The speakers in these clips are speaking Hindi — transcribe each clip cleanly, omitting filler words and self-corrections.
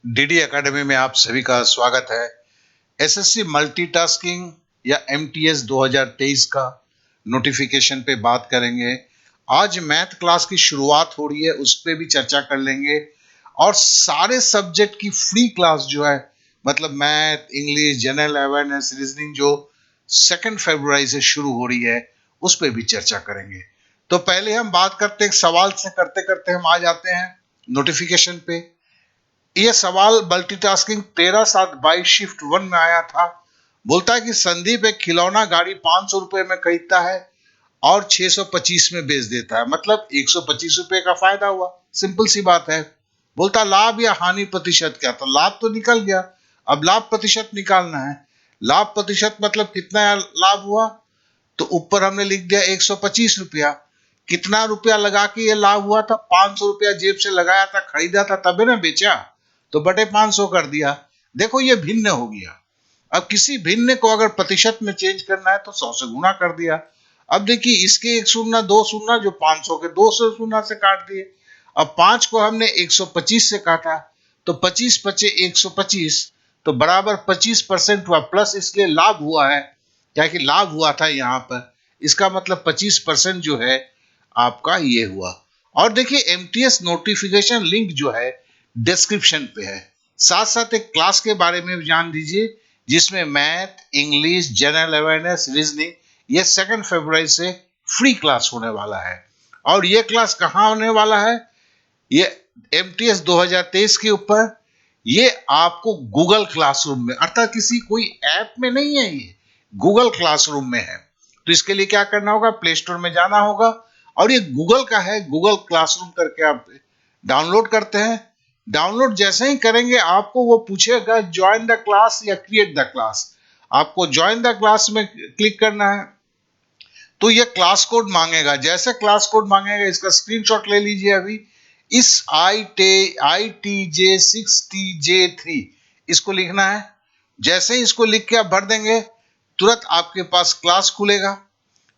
डीडी एकेडमी में आप सभी का स्वागत है। एसएससी मल्टीटास्किंग या एमटीएस 2023 का नोटिफिकेशन पे बात करेंगे। आज मैथ क्लास की शुरुआत हो रही है, उस पे भी चर्चा कर लेंगे और सारे सब्जेक्ट की फ्री क्लास जो है, मतलब math, English, general awareness, reasoning जो 2 फरवरी से शुरू हो रही है, उस पे भी चर्चा करेंगे। तो पहले हम बात करते हैं, सवाल से करते करते हम आ जाते हैं नोटिफिकेशन पे। ये सवाल मल्टीटास्किंग 13/7/22 शिफ्ट 1 में आया था। बोलता है कि संदीप एक खिलौना गाड़ी 500 रुपए में खरीदता है और 625 में बेच देता है, मतलब 125 रुपए का फायदा हुआ। सिंपल सी बात है। बोलता लाभ या हानि प्रतिशत क्या, तो लाभ तो निकल गया, अब लाभ प्रतिशत निकालना है। लाभ प्रतिशत मतलब कितना लाभ हुआ, तो ऊपर हमने लिख दिया 125 रुपया। कितना रुपया लगा के ये लाभ हुआ था, 500 रुपया जेब से लगाया था, खरीदा था, तबे ना बेचा, तो बटे 500 कर दिया। देखो ये भिन्न हो गया। अब किसी भिन्न को अगर प्रतिशत में चेंज करना है तो 100 से गुना कर दिया। अब देखिए इसके एक शून्य दो शून्य, जो 500 के 200 शून्य से काट दिए। अब 5 को हमने 125 से काटा, तो 25 बचे 125, तो बराबर 25% हुआ, प्लस इसलिए लाभ हुआ है, क्या कि लाभ हुआ था यहाँ पर, इसका मतलब 25% जो है आपका ये हुआ। और देखिए एमटीएस नोटिफिकेशन लिंक जो है डिस्क्रिप्शन पे है। साथ साथ एक क्लास के बारे में भी जान दीजिए, जिसमें math, English, general awareness, reasoning, ये 2 फरवरी से फ्री क्लास होने वाला है। और ये क्लास कहाँ होने वाला है, ये एमटीएस 2023 के ऊपर, ये आपको गूगल क्लासरूम में, अर्थात किसी कोई ऐप में नहीं है, ये गूगल क्लासरूम में है। तो इसके लिए क्या करना होगा, प्ले स्टोर में जाना होगा और ये गूगल का है, गूगल क्लासरूम करके आप डाउनलोड करते हैं। डाउनलोड जैसे ही करेंगे आपको वो पूछेगा ज्वाइन द क्लास या क्रिएट द क्लास। आपको ज्वाइन द क्लास में क्लिक करना है, तो ये क्लास कोड मांगेगा। जैसे क्लास कोड मांगेगा, इसका स्क्रीनशॉट ले लीजिए अभी। इस ITJ6TJ3 इसको लिखना है। जैसे ही इसको लिख के आप भर देंगे, तुरंत आपके पास क्लास खुलेगा।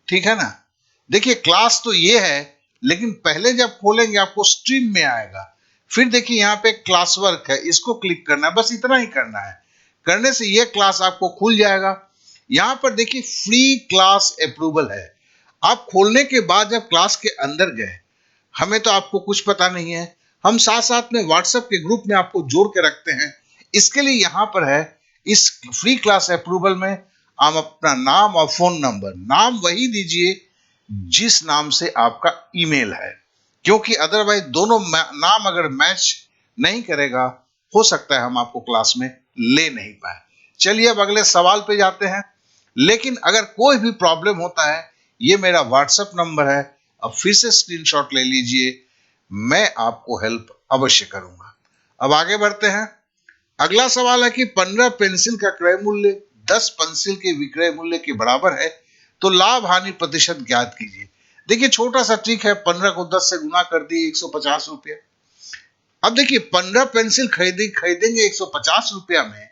ठीक है ना। देखिए क्लास तो ये है, लेकिन पहले जब खोलेंगे आपको स्ट्रीम में आएगा। फिर देखिए यहाँ पे क्लास वर्क है, इसको क्लिक करना है, बस इतना ही करना है। करने से ये क्लास आपको खुल जाएगा। यहाँ पर देखिए फ्री क्लास अप्रूवल है। आप खोलने के बाद जब क्लास के अंदर गए, हमें तो आपको कुछ पता नहीं है, हम साथ साथ में व्हाट्सएप के ग्रुप में आपको जोड़ के रखते हैं। इसके लिए यहाँ पर है, इस फ्री क्लास अप्रूवल में आप अपना नाम और फोन नंबर, नाम वही दीजिए जिस नाम से आपका ईमेल है, क्योंकि अदरवाइज दोनों नाम अगर मैच नहीं करेगा, हो सकता है हम आपको क्लास में ले नहीं पाए। चलिए अब अगले सवाल पे जाते हैं। लेकिन अगर कोई भी प्रॉब्लम होता है, ये मेरा व्हाट्सएप नंबर है, अब फिर से स्क्रीनशॉट ले लीजिए, मैं आपको हेल्प अवश्य करूंगा। अब आगे बढ़ते हैं। अगला सवाल है कि 15 पेंसिल का क्रय मूल्य 10 पेंसिल के विक्रय मूल्य के बराबर है, तो लाभ हानि प्रतिशत ज्ञात कीजिए। देखिए छोटा सा ट्रिक है, 15 को 10 से गुना कर दिए 150 रुपया। अब देखिए 15 पेंसिल खरीदेंगे 150 रुपया में,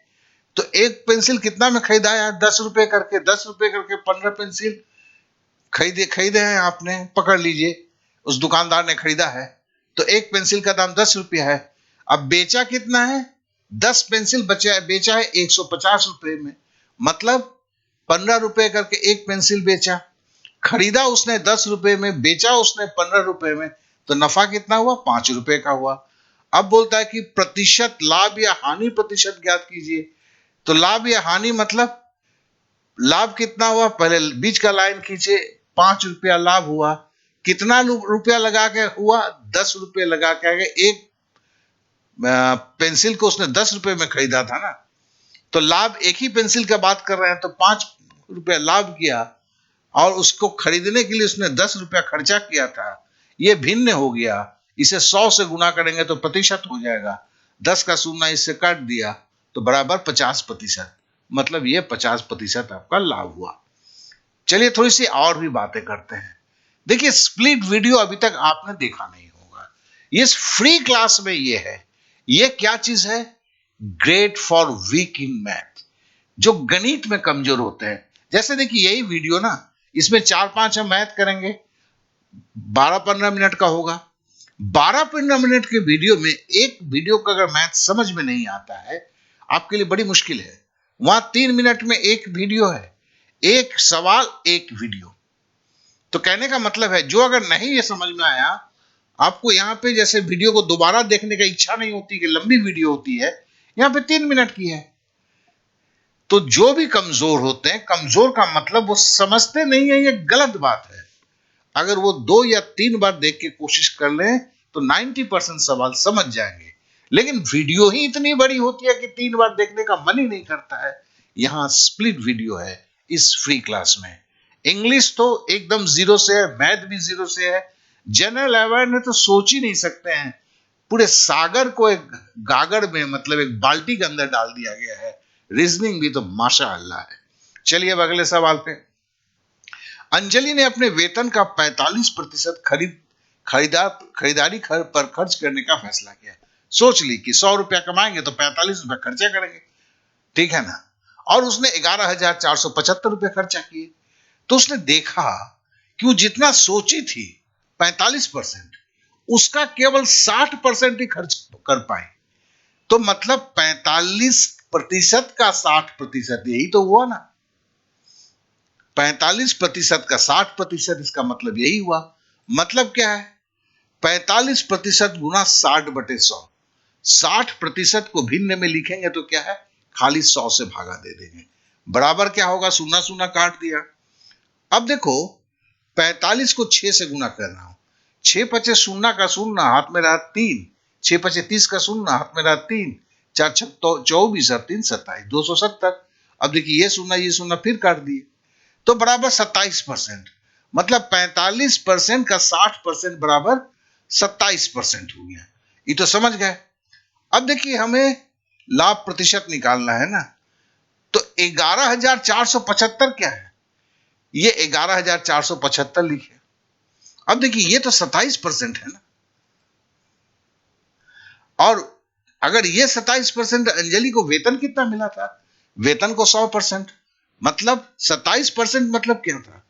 तो एक पेंसिल कितना में खरीदा है, 10 रुपए करके, 10 रुपए करके 15 पेंसिल खरीदे खरीदे हैं आपने, पकड़ लीजिए उस दुकानदार ने खरीदा है, तो एक पेंसिल का दाम 10 रुपया है। अब बेचा कितना है, 10 पेंसिल बेचा है 150 रुपए में, मतलब 15 रुपए करके एक पेंसिल बेचा। खरीदा उसने 10 रुपए में, बेचा उसने 15 रुपए में, तो नफा कितना हुआ, 5 रुपए का हुआ। अब बोलता है कि प्रतिशत लाभ या हानि प्रतिशत ज्ञात कीजिए। तो लाभ या हानि मतलब लाभ कितना हुआ, पहले बीच का लाइन खींचे, 5 रुपया लाभ हुआ। कितना रुपया लगा के हुआ, 10 रुपये लगा के आगे। एक पेंसिल को उसने 10 रुपए में खरीदा था ना, तो लाभ, एक ही पेंसिल का बात कर रहे हैं, तो 5 रुपया लाभ किया और उसको खरीदने के लिए उसने 10 रुपया खर्चा किया था। ये भिन्न हो गया, इसे 100 से गुना करेंगे तो प्रतिशत हो जाएगा, 10 का शून्य इससे काट दिया, तो बराबर 50%, मतलब ये 50% आपका लाभ हुआ। चलिए थोड़ी सी और भी बातें करते हैं। देखिए स्प्लिट वीडियो अभी तक आपने देखा नहीं होगा, ये फ्री क्लास में ये है। ये क्या चीज है, great for weak in math, जो गणित में कमजोर होते हैं। जैसे देखिए यही वीडियो ना, इसमें 4-5 हम मैथ करेंगे, 12-15 मिनट का होगा। 12-15 मिनट के वीडियो में एक वीडियो का अगर मैथ समझ में नहीं आता है, आपके लिए बड़ी मुश्किल है। वहां 3 मिनट में एक वीडियो है, एक सवाल एक वीडियो। तो कहने का मतलब है जो अगर नहीं ये समझ में आया, आपको यहाँ पे जैसे वीडियो को दोबारा देखने का इच्छा नहीं होती कि लंबी वीडियो होती है, यहाँ पे 3 मिनट की है। तो जो भी कमजोर होते हैं, कमजोर का मतलब वो समझते नहीं है, ये गलत बात है। अगर वो 2 या 3 बार देख के कोशिश कर लें तो 90% सवाल समझ जाएंगे। लेकिन वीडियो ही इतनी बड़ी होती है कि 3 बार देखने का मन ही नहीं करता है। यहां स्प्लिट वीडियो है इस फ्री क्लास में। इंग्लिश तो एकदम जीरो से है, मैथ भी जीरो से है, जनरल अवेयरनेस तो सोच ही नहीं सकते हैं। पूरे सागर को एक गागर में, मतलब एक बाल्टी के अंदर डाल दिया गया है। रीजनिंग भी तो माशाअल्लाह है। चलिए अब अगले सवाल पे। अंजलि ने अपने वेतन का 45% खरीदारी पर खर्च करने का फैसला किया। सोच ली कि 100 रुपया कमाएंगे तो 45 रुपया खर्चा करेंगे, ठीक है ना। और उसने 11,475 रुपये खर्चा किए। तो उसने देखा कि वो जितना सोची थी 45%, उसका केवल 60% ही खर्च कर पाए। तो मतलब 45% का 60%, यही तो हुआ ना। 45% का 60%, इसका मतलब यही हुआ। मतलब क्या है? 45% गुना 60/100। 60% को भिन्न में लिखेंगे तो क्या है? खाली 100 से भागा दे देंगे। बराबर क्या होगा? शून्य शून्य काट दिया। अब देखो 45 को 6 से गुना कर रहा हूं। 6 पचे शून्य का शून्य, हाथ में रहा 3। 6 पचे 30 का शून्य, हाथ में रहा 3। 4 छक 24 और 3 27, 270। अब देखिए ये शून्य फिर काट दिए तो बराबर 27%। मतलब 45% का 60% बराबर 27% हो गया। ये तो समझ गए। अब देखिए हमें लाभ प्रतिशत निकालना है ना। तो 11,475 क्या है? ये 11,475 लिखे। अब देखिए ये तो 27% है ना। और अगर ये 27%, अंजलि को वेतन कितना मिला था? वेतन को 100%, मतलब 27% मतलब क्या था?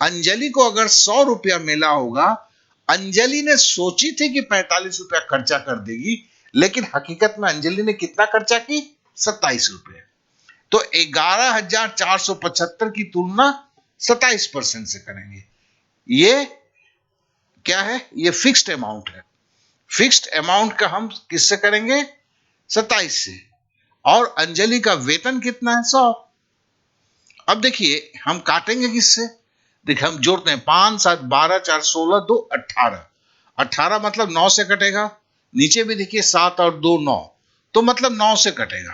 अंजलि को अगर 100 रुपया मिला होगा, अंजलि ने सोची थी कि 45 रुपया खर्चा कर देगी, लेकिन हकीकत में अंजलि ने कितना खर्चा की? 27 रुपये। तो 11,475 की तुलना 27% से करेंगे। ये क्या है? ये फिक्स्ड अमाउंट है। फिक्स्ड अमाउंट का हम किससे करेंगे? 27 से। और अंजलि का वेतन कितना है? 100। अब देखिए हम काटेंगे किससे? देखिए हम जोड़ते हैं 5 7 12 4 16 2 18। 18 मतलब 9 से कटेगा। नीचे भी देखिए 7 और 2 9, तो मतलब 9 से कटेगा।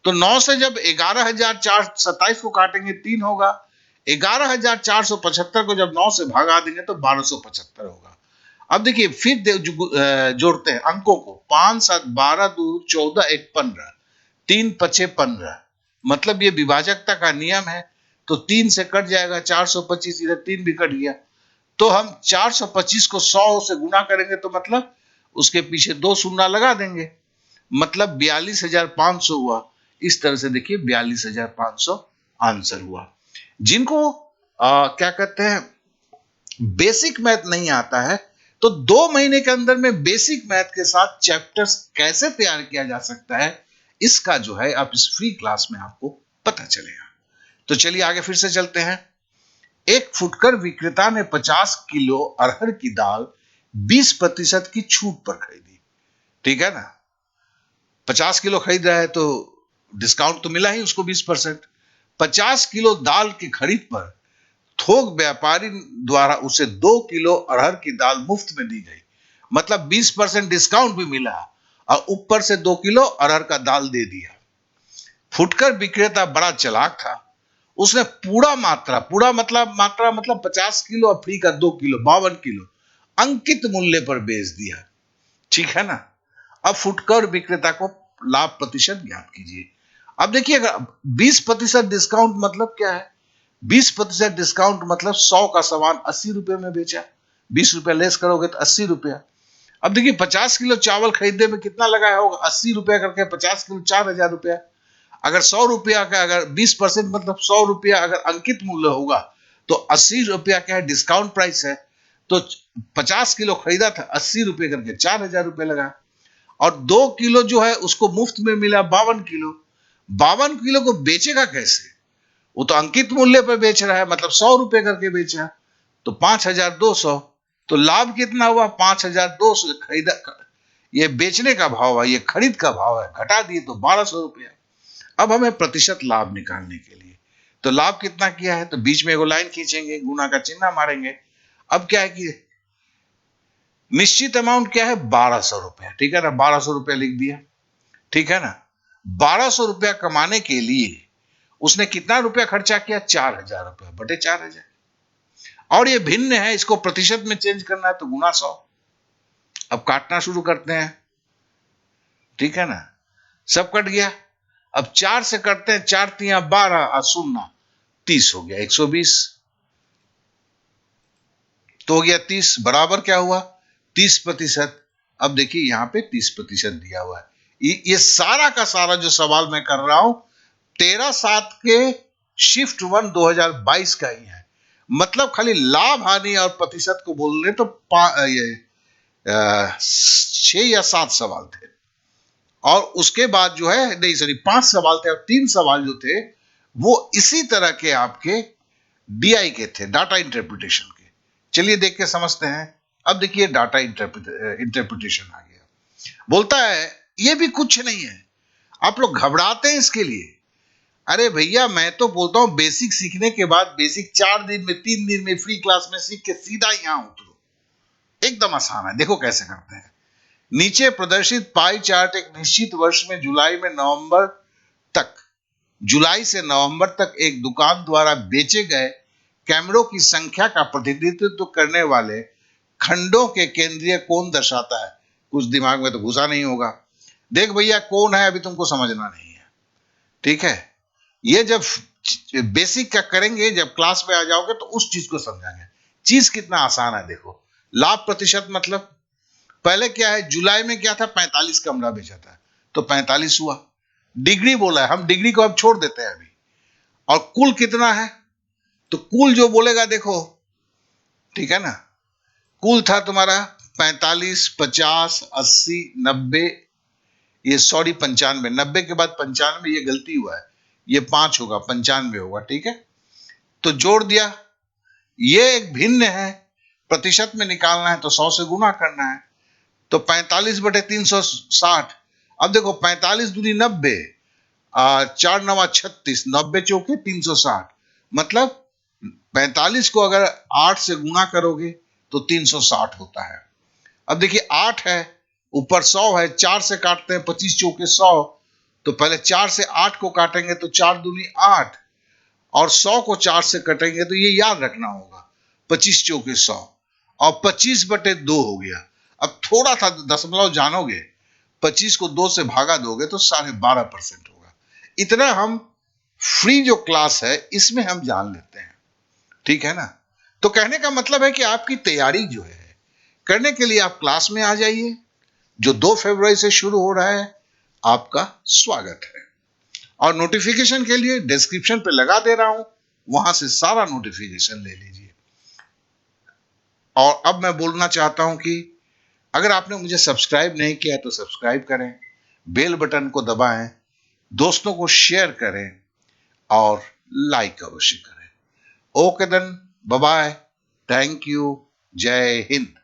तो 9 से जब 11,427 को काटेंगे 3 होगा। 11,475 को जब 9 से भागा देंगे तो 1275 होगा। अब देखिए फिर जोड़ते हैं अंकों को। 5 7 12 2 14 1 15, 3 पचे 15। मतलब ये विभाजकता का नियम है। तो 3 से कट जाएगा 425, इधर 3 भी कट गया। तो हम 425 को 100 से गुना करेंगे तो मतलब उसके पीछे 2 शून्य लगा देंगे, मतलब 42,500 हुआ। इस तरह से देखिए 42,500 आंसर हुआ। जिनको क्या कहते हैं, बेसिक मैथ नहीं आता है, तो 2 महीने के अंदर में बेसिक मैथ के साथ चैप्टर्स कैसे तैयार किया जा सकता है, इसका जो है आप इस फ्री क्लास में आपको पता चलेगा। तो चलिए आगे फिर से चलते हैं। एक फुटकर विक्रेता ने 50 किलो अरहर की दाल 20% की छूट पर खरीदी। ठीक है ना। 50 किलो खरीद रहा है तो डिस्काउंट तो मिला ही उसको 20%। 50 किलो दाल की खरीद पर थोक व्यापारी द्वारा उसे 2 किलो अरहर की दाल मुफ्त में दी गई। मतलब 20% डिस्काउंट भी मिला और ऊपर से 2 किलो अरहर का दाल दे दिया। फुटकर विक्रेता बड़ा चालाक था। उसने पूरा मतलब 50 किलो और फ्री का 2 किलो 52 किलो अंकित मूल्य पर बेच दिया। ठीक है ना। अब फुटकर विक्रेता को लाभ प्रतिशत ज्ञात कीजिए। अब देखिए अगर 20% डिस्काउंट मतलब क्या है? 20% डिस्काउंट मतलब 100 का सामान 80 रुपए में बेचा। 20 रुपया लेस करोगे तो 80 रुपया। अब देखिए 50 किलो चावल खरीदने में कितना लगाया होगा? 80 रुपया करके 50 किलो 4,000 रुपया। अगर 100 रुपया का अगर 20% मतलब 100 रुपया अगर अंकित मूल्य होगा तो 80 रुपया क्या है? डिस्काउंट प्राइस है। तो 50 किलो खरीदा था, 80 रुपए करके 4,000 रुपए लगा। और 2 किलो जो है उसको मुफ्त में मिला 52 किलो। 52 किलो को बेचेगा कैसे? वो तो अंकित मूल्य पर बेच रहा है, मतलब 100 रुपए करके बेचा, तो 5,200। तो लाभ कितना हुआ? 5,200 खरीदा, ये बेचने का भाव है, ये खरीद का भाव है, घटा दिए तो 1,200 रुपया। अब हमें प्रतिशत लाभ निकालने के लिए, तो लाभ कितना किया है, तो बीच में एगो लाइन खींचेंगे, गुना का चिन्ह मारेंगे। अब क्या है कि निश्चित अमाउंट क्या है? 1,200 रुपया, ठीक है ना, 1,200 रुपया लिख दिया, ठीक है ना। 1,200 रुपया कमाने के लिए उसने कितना रुपया खर्चा किया? 4,000 रुपया बटे 4,000। और ये भिन्न है, इसको प्रतिशत में चेंज करना है तो गुना 100। अब काटना शुरू करते हैं, ठीक है ना, सब कट गया। अब 4 से करते हैं, 4 तिया 12 और शून्य 30 हो गया, 120। तो हो गया 30, बराबर क्या हुआ? 30%। अब देखिए यहां पे 30% दिया हुआ है। ये सारा का सारा जो सवाल मैं कर रहा हूं 13/7 के शिफ्ट 1 2022 का ही है। मतलब खाली लाभ हानि और प्रतिशत को बोल रहे तो ये 6 या 7 सवाल थे। और उसके बाद जो है, नहीं सॉरी, 5 सवाल थे, और 3 सवाल जो थे वो इसी तरह के आपके डीआई के थे, डाटा इंटरप्रिटेशन के। चलिए देख के समझते हैं। अब देखिए डाटा इंटरप्रिटेशन आ गया। बोलता है ये भी कुछ नहीं है, आप लोग घबराते हैं इसके लिए। अरे भैया मैं तो बोलता हूं बेसिक सीखने के बाद बेसिक 4 दिन में 3 दिन में फ्री क्लास में सीख के सीधा यहां उतरो, एकदम आसान है। देखो कैसे करते हैं। नीचे प्रदर्शित पाई चार्ट एक निश्चित वर्ष में तक जुलाई से नवंबर तक एक दुकान द्वारा बेचे गए कैमरों की संख्या का प्रतिनिधित्व करने वाले खंडों के केंद्रीय कोण दर्शाता है। कुछ दिमाग में तो घुसा नहीं होगा। देख भैया कौन है अभी तुमको समझना नहीं है, ठीक है। ये जब बेसिक का करेंगे, जब क्लास में आ जाओगे तो उस चीज को समझाएंगे। चीज कितना आसान है देखो। लाभ प्रतिशत मतलब पहले क्या है, जुलाई में क्या था, 45 कमरा बेचा था, तो 45 हुआ। डिग्री बोला है, हम डिग्री को अब छोड़ देते हैं अभी। और कुल कितना है, तो कुल जो बोलेगा देखो, ठीक है ना, कुल था तुम्हारा 45, 50, 80, 90, ये सॉरी 95, 90 के बाद 95, ये गलती हुआ है, ये 5 होगा, 95 होगा, ठीक है। तो जोड़ दिया, ये एक भिन्न है, प्रतिशत में निकालना है तो 100 से गुना करना है, तो 45 बटे 360। अब देखो 45 दूनी 90, 4 9 36, 90 चौके 360, मतलब 45 को अगर 8 से गुना करोगे तो 360 होता है। अब देखिए 8 है, ऊपर 100 है, 4 से काटते हैं, 25 चौके 100, तो पहले 4 से 8 को काटेंगे तो 4 दूनी 8, और 100 को 4 से कटेंगे तो ये याद रखना होगा, 25 चौके 100, और 25 बटे 2 हो गया। अब थोड़ा सा दशमलव जानोगे, 25 को 2 से भागा दोगे तो 12.5% होगा। इतना हम फ्री जो क्लास है इसमें हम जान लेते हैं, ठीक है ना। तो कहने का मतलब है कि आपकी तैयारी जो है करने के लिए आप क्लास में आ जाइए, जो 2 फरवरी से शुरू हो रहा है। आपका स्वागत है। और नोटिफिकेशन के लिए डिस्क्रिप्शन पे लगा दे रहा हूं, वहां से सारा नोटिफिकेशन ले लीजिए। और अब मैं बोलना चाहता हूं कि अगर आपने मुझे सब्सक्राइब नहीं किया तो सब्सक्राइब करें, बेल बटन को दबाएं, दोस्तों को शेयर करें और लाइक अवश्य करें। Okay then, bye bye, thank you, जय हिंद।